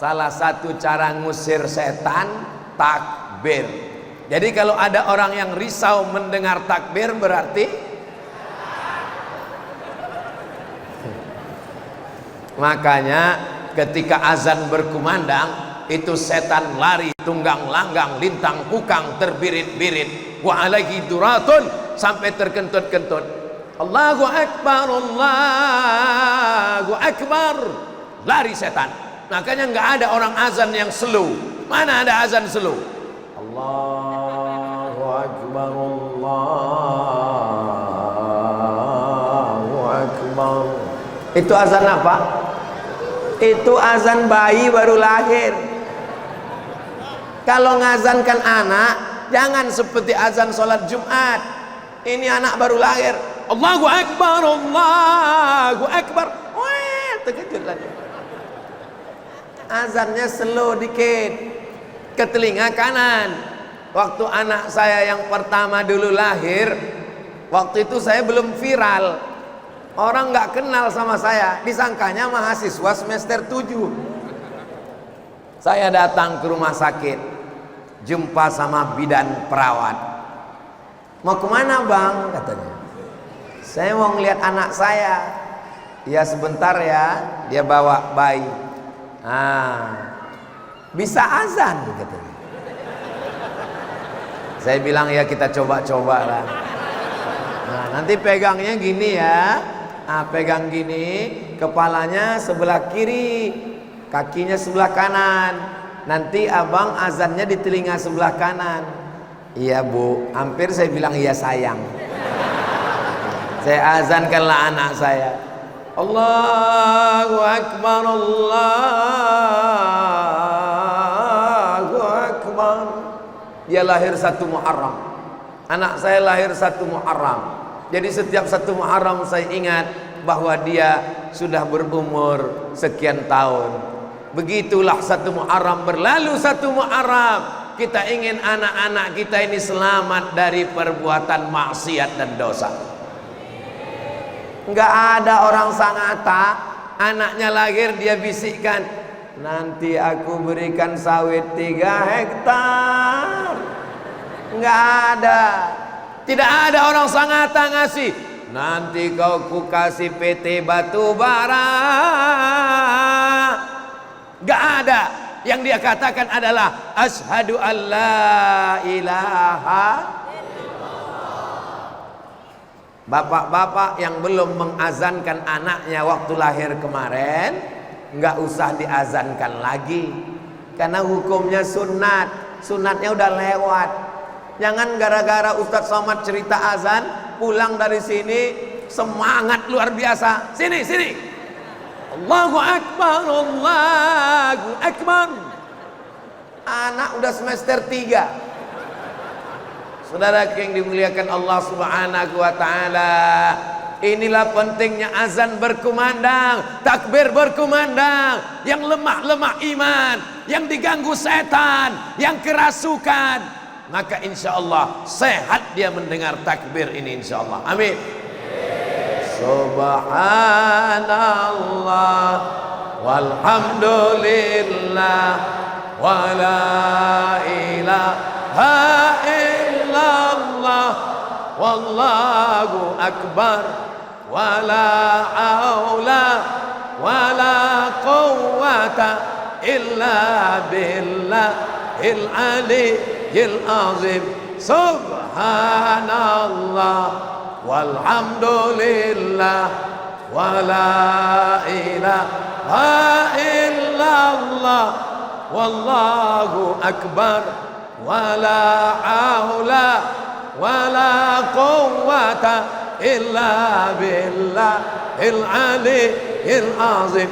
Salah satu cara ngusir setan takbir. Jadi kalau ada orang yang risau mendengar takbir berarti makanya ketika azan berkumandang itu setan lari tunggang langgang lintang kukang terbirit-birit wa alaihi duratun sampai terkentut-kentut. Allahu akbar, Allahu akbar, lari setan. Makanya nggak ada orang azan yang slow. Mana ada azan slow? Allahu akbar, Allahu akbar. Itu azan apa? Itu azan bayi baru lahir. Kalau ngazankan anak, jangan seperti azan sholat Jumat. Ini anak baru lahir, Allahu akbar, Allahu akbar. Wah, terkejut lagi. Azannya slow dikit ke telinga kanan. Waktu anak saya yang pertama dulu lahir, waktu itu saya belum viral, orang nggak kenal sama saya, disangkanya mahasiswa semester 7. Saya datang ke rumah sakit, jumpa sama bidan perawat. Mau kemana bang? Katanya. Saya mau ngeliat anak saya. Ya sebentar ya, dia bawa bayi. Bisa azan katanya. Saya bilang ya kita coba-coba lah. Nah, nanti pegangnya gini ya. Pegang gini, kepalanya sebelah kiri, kakinya sebelah kanan. Nanti abang azannya di telinga sebelah kanan. Iya bu, hampir saya bilang iya sayang. Saya azankanlah anak saya. Allahu akbar, Allahu akbar. Dia lahir 1 Muharram. Anak saya lahir 1 Muharram. Jadi setiap 1 Muharram saya ingat bahwa dia sudah berumur sekian tahun. Begitulah 1 Muharram berlalu, 1 Muharram kita ingin anak-anak kita ini selamat dari perbuatan maksiat dan dosa. Enggak ada orang Sangatta anaknya lahir dia bisikkan, nanti aku berikan sawit 3 hektar. Enggak ada. Tidak ada orang Sangatta ngasih, nanti kau ku kasih PT batu bara. Enggak ada. Yang dia katakan adalah asyhadu alla ilaha. Bapak-bapak yang belum mengazankan anaknya waktu lahir kemarin, nggak usah diazankan lagi, karena hukumnya sunat. Sunatnya udah lewat. Jangan gara-gara Ustadz Somad cerita azan, pulang dari sini semangat luar biasa. Sini, sini. Allahu akbar, Allahu akbar. Anak udah semester 3. Saudara yang dimuliakan Allah Subhanahu wa taala, inilah pentingnya azan berkumandang, takbir berkumandang. Yang lemah-lemah iman, yang diganggu setan, yang kerasukan, maka insya Allah sehat dia mendengar takbir ini insya Allah. Amin. Subhanallah walhamdulillah wa la ilaha illallah wallahu akbar wa la haula wa la quwwata illa billahil aliyyil azim. Subhanallah walhamdulillah wa la ilaha illallah wallahu akbar wa la haula wa la quwwata illa billahil aliyyil azim.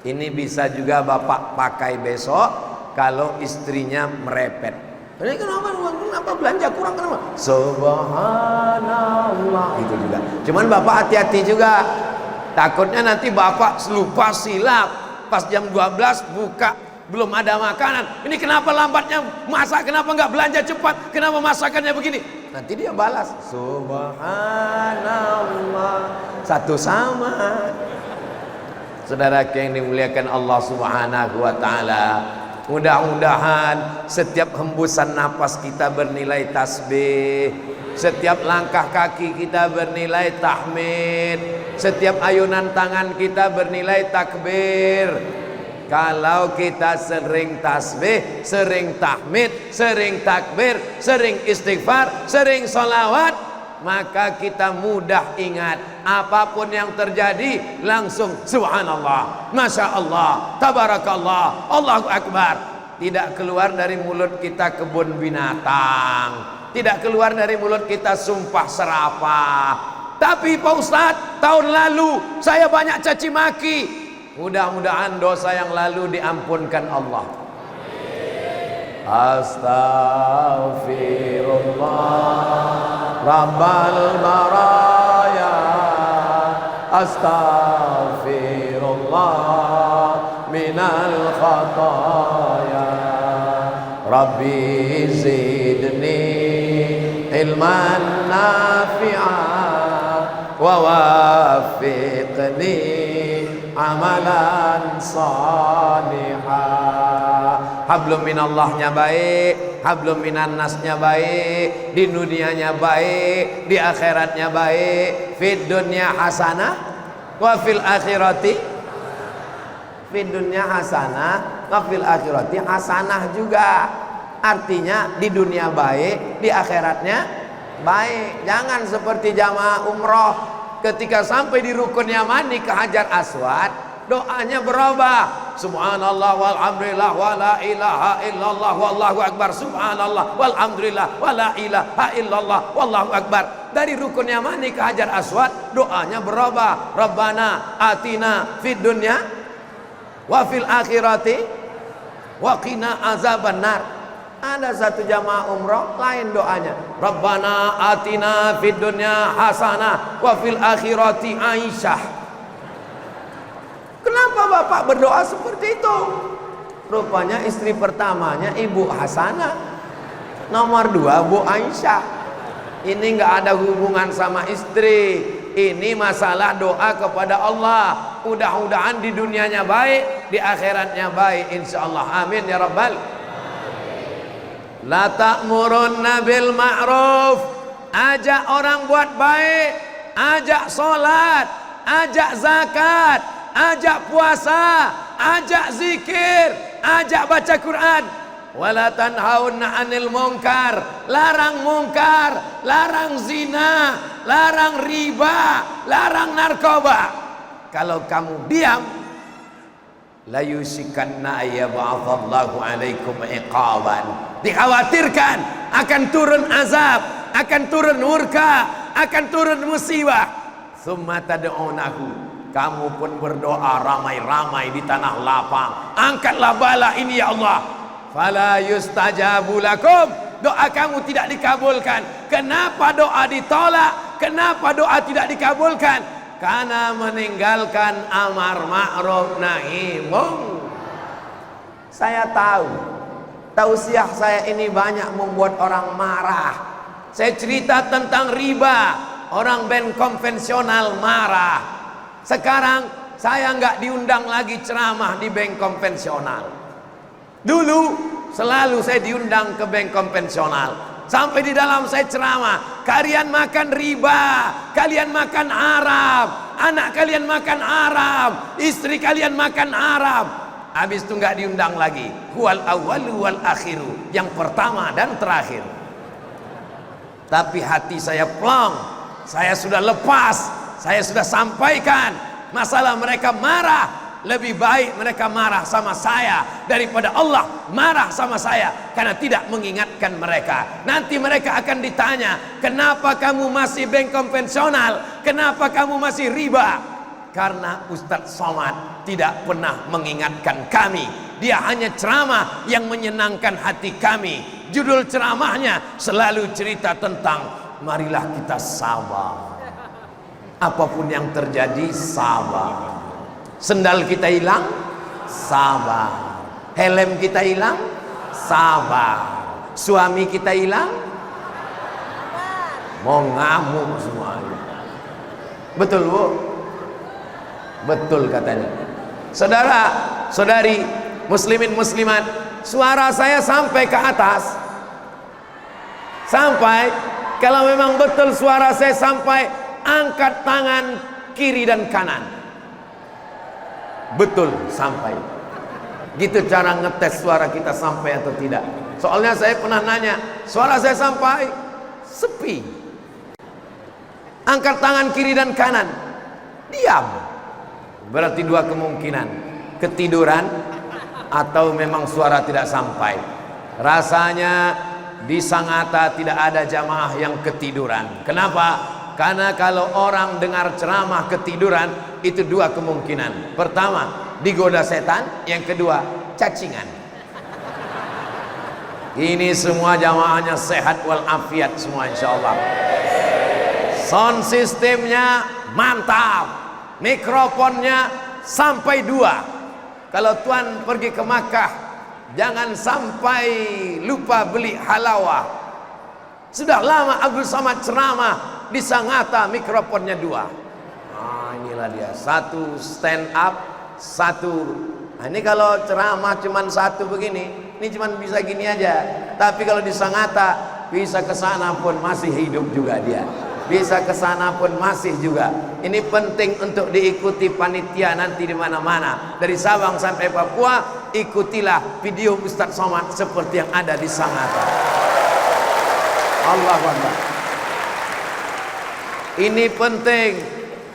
Ini bisa juga bapak pakai besok kalau istrinya merepet. Ini kenapa belanja kurang, kenapa? Subhanallah, itu juga. Cuman bapak hati-hati juga, takutnya nanti bapak lupa silap pas jam 12 buka belum ada makanan. Ini kenapa lambatnya masak, kenapa nggak belanja cepat, kenapa masakannya begini? Nanti dia balas Subhanallah, satu sama. Saudara yang dimuliakan Allah Subhanahu wa taala, mudah-mudahan setiap hembusan napas kita bernilai tasbih, setiap langkah kaki kita bernilai tahmid, setiap ayunan tangan kita bernilai takbir. Kalau kita sering tasbih, sering tahmid, sering takbir, sering istighfar, sering sholawat, maka kita mudah ingat apapun yang terjadi langsung subhanallah, masya Allah, tabarakallah, Allahu akbar. Tidak keluar dari mulut kita kebun binatang, tidak keluar dari mulut kita sumpah serapah. Tapi Pak Ustadz, tahun lalu saya banyak caci maki. Mudah-mudahan dosa yang lalu diampunkan Allah. Astaghfirullah Rabbal baraya, astaghfirullah minal khataya, Rabbi zidni ilman nafi'a wa wafiqni amalan salihah. Hablum minallahnya baik, hablum minan nasnya baik, di dunianya baik, di akhiratnya baik. Fid dunya hasanah wa fil akhirati, fid dunya hasanah wa fil akhirati hasanah juga. Artinya di dunia baik, di akhiratnya baik. Jangan seperti jamaah umroh, ketika sampai di rukun Yamani ke Hajar Aswad, doanya berubah. Subhanallah walhamdulillah wa la ilaha illallah wallahu akbar. Subhanallah walhamdulillah wa la ilaha illallah wallahu akbar. Dari rukun Yamani ke Hajar Aswad, doanya berubah. Rabbana atina fid dunya wa fil akhirati wa qina azabannar. Ada satu jamaah umroh lain doanya, Rabbana atina fid dunya hasanah wa fil akhirati aisyah. Kenapa bapak berdoa seperti itu? Rupanya istri pertamanya Ibu Hasanah, nomor 2 Bu Aisyah. Ini nggak ada hubungan sama istri, ini masalah doa kepada Allah. Mudah-mudahan di dunianya baik, di akhiratnya baik, insyaallah. Amin ya rabbal. La ta'murunna bil ma'ruf, ajak orang buat baik, ajak sholat, ajak zakat, ajak puasa, ajak zikir, ajak baca Quran. Wala tanhauna 'anil munkar, larang mungkar, larang zina, larang riba, larang narkoba. Kalau kamu diam, la yusikanna ayyab'atsallahu 'alaikum iqaban. Dikhawatirkan akan turun azab, akan turun murka, akan turun musibah. Tsumma tad'unahu, kamu pun berdoa ramai-ramai di tanah lapang, angkatlah bala ini ya Allah. Fala yustajabu lakum, doa kamu tidak dikabulkan. Kenapa doa ditolak? Kenapa doa tidak dikabulkan? Karena meninggalkan amar ma'ruf nahi munkar. Saya tahu tausiah saya ini banyak membuat orang marah. Saya cerita tentang riba, orang band konvensional marah. Sekarang saya nggak diundang lagi ceramah di bank konvensional. Dulu selalu saya diundang ke bank konvensional. Sampai di dalam saya ceramah, kalian makan riba, kalian makan haram, anak kalian makan haram, istri kalian makan haram. Habis itu nggak diundang lagi. Huwal awwalu wal akhiru, yang pertama dan terakhir. Tapi hati saya plong, saya sudah lepas, saya sudah sampaikan. Masalah mereka marah, lebih baik mereka marah sama saya daripada Allah marah sama saya karena tidak mengingatkan mereka. Nanti mereka akan ditanya, kenapa kamu masih bank konvensional, kenapa kamu masih riba? Karena Ustadz Somad tidak pernah mengingatkan kami. Dia hanya ceramah yang menyenangkan hati kami. Judul ceramahnya selalu cerita tentang marilah kita sabar. Apapun yang terjadi, sabar. Sendal kita hilang, sabar. Helm kita hilang, sabar. Suami kita hilang, mau ngamuk semuanya. Betul Bu? Betul katanya. Saudara, saudari, muslimin muslimat, suara saya sampai ke atas. Sampai, kalau memang betul suara saya sampai, angkat tangan kiri dan kanan. Betul sampai. Gitu cara ngetes suara kita sampai atau tidak. Soalnya saya pernah nanya, suara saya sampai? Sepi. Angkat tangan kiri dan kanan, diam. Berarti dua kemungkinan, ketiduran atau memang suara tidak sampai. Rasanya di Sangatta tidak ada jamaah yang ketiduran. Kenapa? Karena kalau orang dengar ceramah ketiduran, itu dua kemungkinan. Pertama, digoda setan. Yang kedua, cacingan. Ini semua jamaahnya sehat walafiat semua insyaallah. Sound sistemnya mantap, mikrofonnya sampai 2. Kalau tuan pergi ke Makkah, jangan sampai lupa beli halawah. Sudah lama Abdul Somad ceramah di Sangatta, mikrofonnya 2. Inilah dia, 1 stand up, 1. Ini kalau ceramah cuman 1 begini, ini cuman bisa gini aja. Tapi kalau di Sangatta bisa ke sana pun masih hidup juga dia. Bisa ke sana pun masih juga. Ini penting untuk diikuti panitia nanti di mana-mana. Dari Sabang sampai Papua, ikutilah video Ustaz Somad seperti yang ada di Sangatta. Allahu Akbar. Ini penting.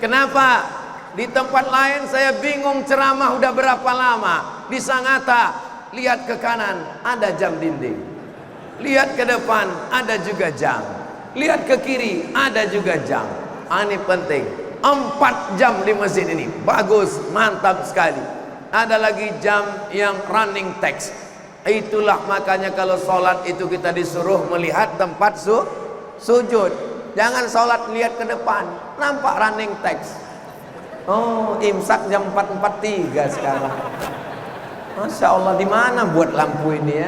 Kenapa? Di tempat lain saya bingung ceramah udah berapa lama. Di Sangatta, lihat ke kanan ada jam dinding, lihat ke depan ada juga jam, lihat ke kiri ada juga jam. Ini penting. 4 jam di masjid ini, bagus, mantap sekali. Ada lagi jam yang running text. Itulah makanya kalau sholat itu kita disuruh melihat tempat sujud. Jangan sholat lihat ke depan, nampak running text. Oh, imsak jam 4.43 sekarang. Masya Allah, di mana buat lampu ini ya?